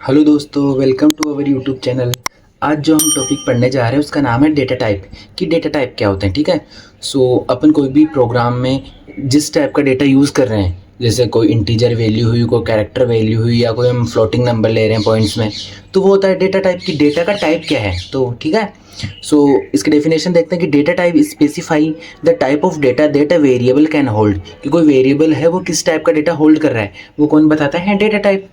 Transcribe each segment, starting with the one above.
Hello दोस्तों, welcome to our YouTube channel. आज जो हम टॉपिक पढ़ने जा रहे हैं उसका नाम है डेटा टाइप। कि डेटा टाइप क्या होते हैं, ठीक है। अपन कोई भी प्रोग्राम में जिस टाइप का डेटा यूज़ कर रहे हैं, जैसे कोई इंटीजर वैल्यू हुई, कोई कैरेक्टर वैल्यू हुई, या कोई हम फ्लोटिंग नंबर ले रहे हैं पॉइंट्स में, तो वो होता है डेटा टाइप। की डेटा का टाइप क्या है, तो ठीक है। इसकी डेफिनेशन देखते हैं कि data type specify the type of data that a variable can hold. कि कोई वेरिएबल है वो किस टाइप का डेटा होल्ड कर रहा है, वो कौन बताता है, data type.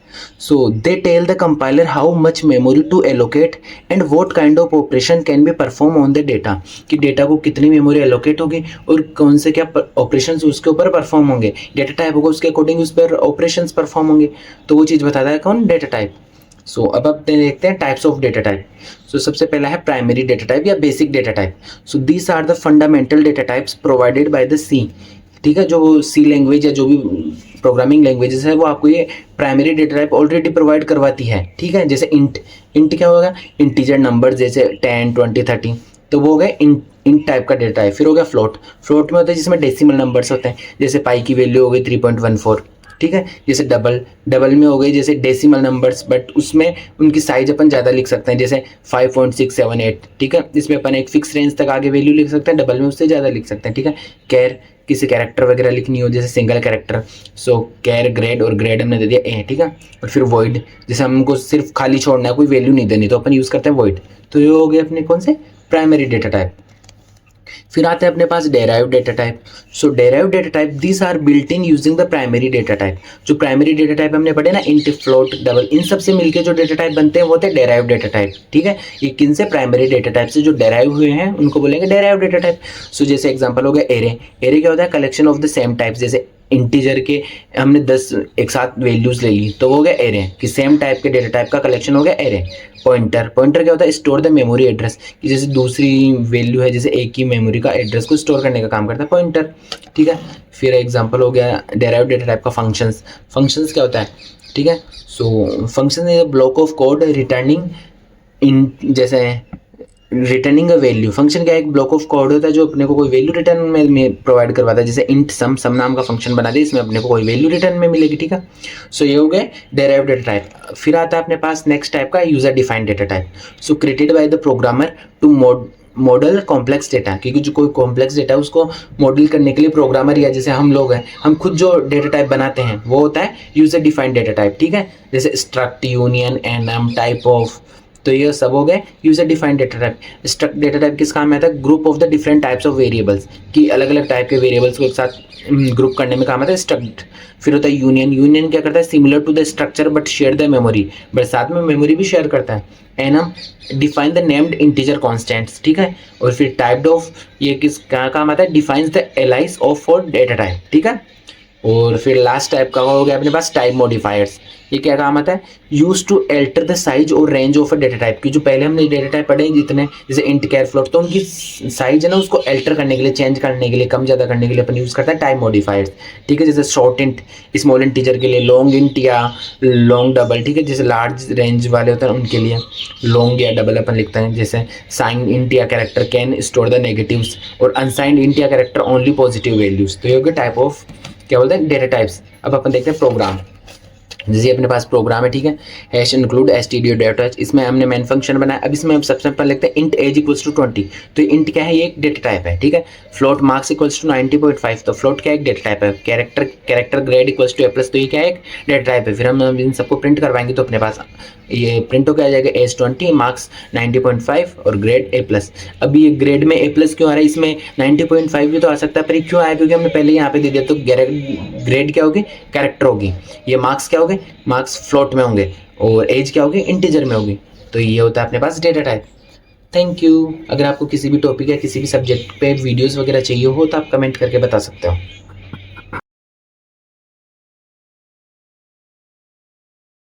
They tell the compiler how much memory to allocate and what kind of operation can be perform on the data. कि डेटा को कितनी मेमोरी एलोकेट होगी और कौन से क्या ऑपरेशन उसके ऊपर परफॉर्म होंगे। डेटा टाइप होगा उसके अकॉर्डिंग उस पर ऑपरेशन परफॉर्म होंगे। तो वो चीज़ बताता है कौन, डेटा टाइप। अब देखते हैं टाइप्स ऑफ डेटा टाइप। सबसे पहला है प्राइमरी डेटा टाइप या basic data type. These are the fundamental data types provided by the C. ठीक है, जो सी लैंग्वेज या जो भी प्रोग्रामिंग लैंग्वेजेस है वो आपको ये primary data type already provide करवाती है। ठीक है, जैसे इंट क्या होगा, इंटीजर नंबर जैसे 10 20 30, तो वो हो गए इंट टाइप का डेटा टाइप। फिर हो गया फ्लोट में होता है जिसमें डेसिमल नंबर्स होते हैं, जैसे पाई की वैल्यू हो गई 3.14। ठीक है, जैसे डबल में हो गई जैसे डेसिमल नंबर्स, बट उसमें उनकी साइज अपन ज़्यादा लिख सकते हैं, जैसे 5.678। ठीक है, इसमें अपन एक फिक्स रेंज तक आगे वैल्यू लिख सकते हैं, डबल में उससे ज़्यादा लिख सकते हैं। ठीक है, किसी कैरेक्टर वगैरह लिखनी हो जैसे सिंगल कैरेक्टर, कैर ग्रेड, और ग्रेड हमने दे दिया ए। ठीक है, और फिर वॉइड, जैसे हमको सिर्फ खाली छोड़ना है, कोई वैल्यू नहीं देनी, तो अपन यूज़ करते हैं वॉइड। तो ये हो गए अपने कौन से, प्राइमरी डेटा टाइप। फिर आते हैं अपने पास derive data type. Derive data type these are built in using the primary data type. जो प्राइमरी डेटा टाइप हमने पढ़े ना, इंट, फ्लोट, डबल, इन सब से मिलकर जो डेटा टाइप बनते हैं वो होते हैं डेराइव डेटा टाइप। ठीक है, ये किन से, प्राइमरी डेटा टाइप से जो डेराइव हुए हैं उनको बोलेंगे डेराइव डेटा टाइप। जैसे एग्जांपल हो गया एरे। एरे क्या होता है, collection of the same types. जैसे इंटीजर के हमने 10 एक साथ वैल्यूज ले ली तो वो हो गया एरे, कि सेम टाइप के डेटा टाइप का कलेक्शन हो गया एरे। पॉइंटर क्या होता है, स्टोर द मेमोरी एड्रेस। कि जैसे दूसरी वैल्यू है, जैसे एक ही मेमोरी का एड्रेस को स्टोर करने का काम करता है पॉइंटर। ठीक है, फिर एग्जांपल हो गया डेराइव्ड डेटा टाइप का फंक्शंस क्या होता है। ठीक है, function is a block of code returning in, जैसे रिटर्निंग अ वैल्यू। फंक्शन क्या है, एक ब्लॉक ऑफ कोड होता है जो अपने को कोई वैल्यू रिटर्न में प्रोवाइड करवाता है। जैसे इंट सम नाम का फंक्शन बना दे, इसमें अपने को कोई वैल्यू रिटर्न में मिलेगी। ठीक है, ये हो गए डेराइव्ड डेटा टाइप। फिर आता है अपने पास नेक्स्ट टाइप का user defined data type. Created by the programmer to model complex data. क्योंकि जो कोई कॉम्प्लेक्स डेटा है उसको मॉडल करने के लिए प्रोग्रामर या जैसे हम लोग हैं, हम खुद जो डेटा टाइप बनाते हैं वो होता है यूजर डिफाइंड डेटा टाइप। ठीक है, जैसे struct, union, annum, type of, तो ये सब हो गए user defined data type. Struct data type किस काम में आता है, group of the different types of variables. कि अलग अलग टाइप के वेरिएबल्स को एक साथ ग्रुप करने में काम आता है स्ट्रक्ट। फिर होता है यूनियन क्या करता है, similar to the structure but share the memory, but साथ में मेमोरी भी शेयर करता है। Enum define the named integer constants. ठीक है, और फिर टाइप्ड ऑफ, ये किस क्या काम आता है, defines the alias of for data type. ठीक है, और फिर लास्ट टाइप का हो गया अपने पास टाइप मॉडिफायर्स। ये क्या काम आता है, use to alter the size और range of a data type. की जो पहले हमने डेटा टाइप पढ़े जितने, जैसे इंट, कैर, फ्लोट, तो उनकी साइज है ना उसको एल्टर करने के लिए, चेंज करने के लिए, कम ज़्यादा करने के लिए अपन यूज़ करते हैं टाइप मॉडिफायर्स। ठीक है, जैसे शॉर्ट इंट स्मॉल इंटीजर के लिए, लॉन्ग इंट या लॉन्ग डबल। ठीक है, जैसे लार्ज रेंज वाले होते हैं उनके लिए लॉन्ग या डबल अपन लिखते हैं। जैसे साइन इंट या character can store the negatives, और अनसाइंड इंट या कैरेक्टर ओनली पॉजिटिव वैल्यूज। तो ये हो गया टाइप ऑफ क्या बोलते हैं, डेटा टाइप्स। अब अपन देखते हैं प्रोग्राम। जैसे अपने पास प्रोग्राम है, ठीक है, हैश इंक्लूड stdio data, इसमें हमने मेन फंक्शन बनाया। अब इसमें हम सबसे पहले लिखते हैं इंट एज इक्वल्स टू 20। तो इंट क्या है, ये एक डेटा टाइप है। ठीक है, फ्लोट मार्क्स इक्वल्स टू 90.5, तो फ्लोट क्या है, एक डेटा टाइप है। Character grade equals to A+, तो ये क्या है, एक डेटा टाइप है। फिर हम इन सबको प्रिंट करवाएंगे तो अपने पास ये प्रिंट हो क्या आ जाएगा, एज 20, मार्क्स 90.5 और ग्रेड A+। अब ये ग्रेड में A+ क्यों आ रहा है, इसमें 90.5 भी तो आ सकता है, पर क्यों आया, क्योंकि हमने पहले यहाँ पे दे दिया। तो ग्रेड क्या होगी, कैरेक्टर होगी। ये मार्क्स क्या होंगे, मार्क्स फ्लोट में होंगे, और एज क्या होगी, इंटीजर में होगी। तो ये होता है अपने पास डेटा टाइप। Thank you. अगर आपको किसी भी टॉपिक या किसी भी सब्जेक्ट पे वीडियोस वगैरह चाहिए हो तो आप कमेंट करके बता सकते हो।